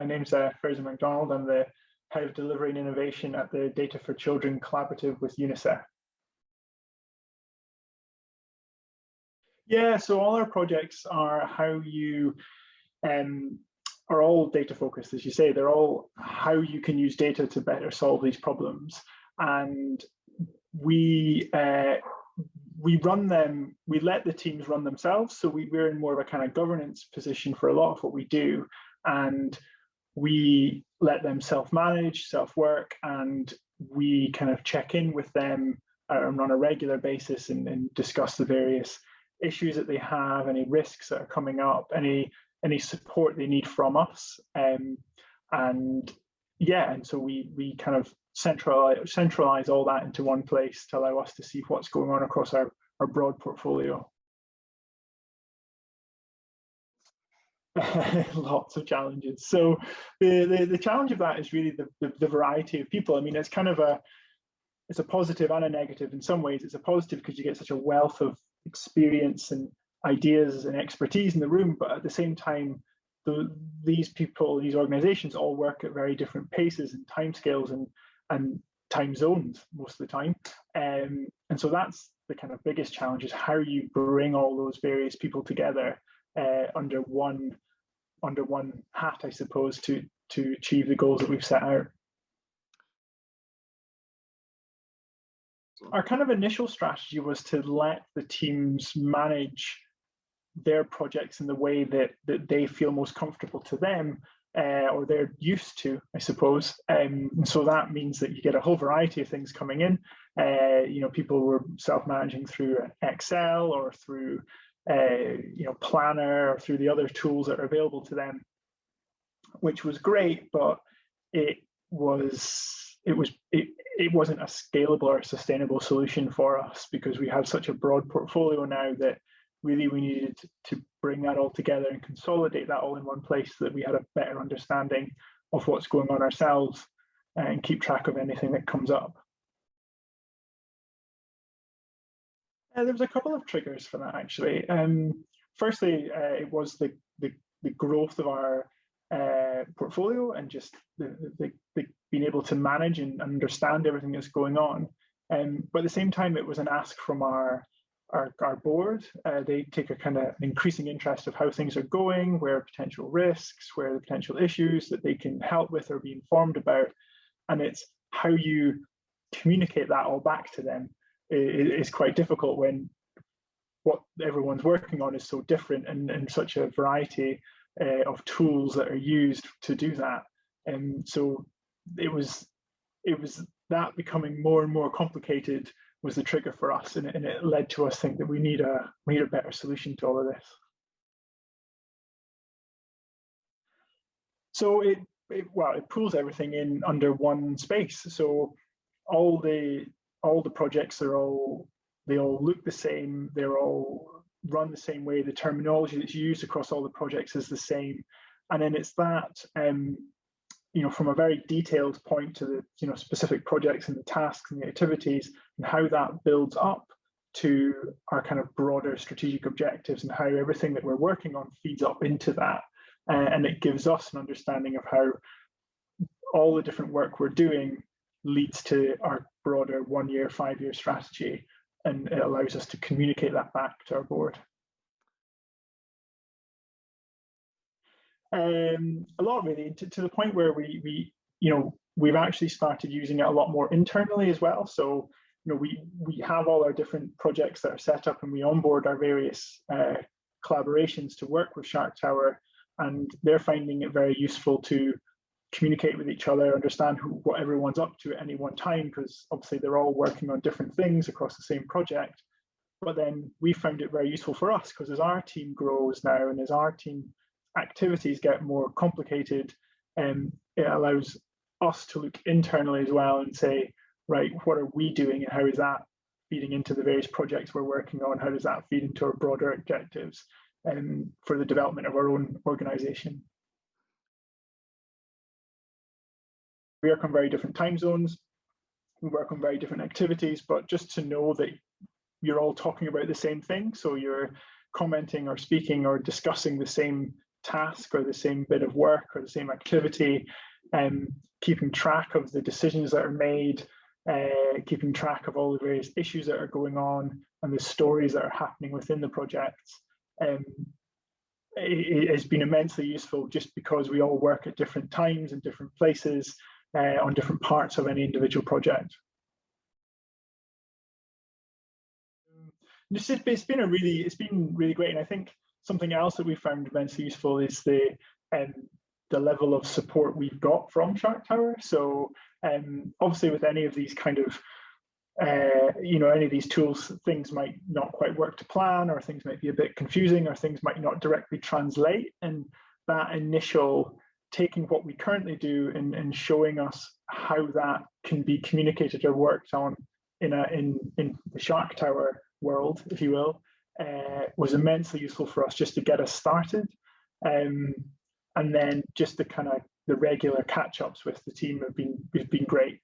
My name's Fraser Macdonald. I'm the Head of Delivery and Innovation at the Data for Children Collaborative with UNICEF. Yeah, so all our projects are how you are all data focused, as you say. They're all how you can use data to better solve these problems. And we run them, we let the teams run themselves. So we're in more of a kind of governance position for a lot of what we do. And we let them self-manage, self-work, and we kind of check in with them on a regular basis and discuss the various issues that they have, any risks that are coming up, any support they need from us. And so we kind of centralize all that into one place to allow us to see what's going on across our broad portfolio. Lots of challenges. So the challenge of that is really the variety of people. I mean, it's kind of it's a positive and a negative. In some ways, it's a positive because you get such a wealth of experience and ideas and expertise in the room, but at the same time, these people, these organizations all work at very different paces and timescales and time zones most of the time. And so that's the kind of biggest challenge, is how you bring all those various people together under one hat, I suppose, to achieve the goals that we've set out. Our kind of initial strategy was to let the teams manage their projects in the way that they feel most comfortable to them, or they're used to, I suppose. And so that means that you get a whole variety of things coming in. People were self-managing through Excel or through Planner or through the other tools that are available to them, which was great, but it wasn't a scalable or sustainable solution for us, because we have such a broad portfolio now that really we needed to bring that all together and consolidate that all in one place so that we had a better understanding of what's going on ourselves and keep track of anything that comes up. There was a couple of triggers for that, actually. Firstly, it was the growth of our portfolio and just the being able to manage and understand everything that's going on. But at the same time, it was an ask from our board. They take a kind of increasing interest of how things are going, where potential risks, where the potential issues that they can help with or be informed about. And it's how you communicate that all back to them is quite difficult when what everyone's working on is so different and such a variety of tools that are used to do that. And so it was that becoming more and more complicated was the trigger for us, and it led to us think that we need a better solution to all of this. So it pulls everything in under one space. So all the projects they all look the same. They're all run the same way. The terminology that's used across all the projects is the same, and then it's that from a very detailed point to the specific projects and the tasks and the activities, and how that builds up to our kind of broader strategic objectives, and how everything that we're working on feeds up into that, and it gives us an understanding of how all the different work we're doing leads to our broader 1-year, 5-year strategy, and it allows us to communicate that back to our board. A lot, really, to the point where we've actually started using it a lot more internally as well. So we have all our different projects that are set up, and we onboard our various collaborations to work with Sharktower, and they're finding it very useful to communicate with each other, understand what everyone's up to at any one time, because obviously they're all working on different things across the same project. But then we found it very useful for us, because as our team grows now and as our team activities get more complicated, it allows us to look internally as well and say, right, what are we doing, and how is that feeding into the various projects we're working on? How does that feed into our broader objectives for the development of our own organization? We work on very different time zones, we work on very different activities, but just to know that you're all talking about the same thing, so you're commenting or speaking or discussing the same task or the same bit of work or the same activity, keeping track of the decisions that are made, keeping track of all the various issues that are going on and the stories that are happening within the projects. It has been immensely useful just because we all work at different times and different places on different parts of any individual project. It's been really great, and I think something else that we found immensely useful is the level of support we've got from Sharktower. So obviously with any of these kind of any of these tools, things might not quite work to plan, or things might be a bit confusing, or things might not directly translate. And that initial taking what we currently do and showing us how that can be communicated or worked on in the Sharktower world, if you will, was immensely useful for us just to get us started. And then just the regular catch-ups with the team have been great.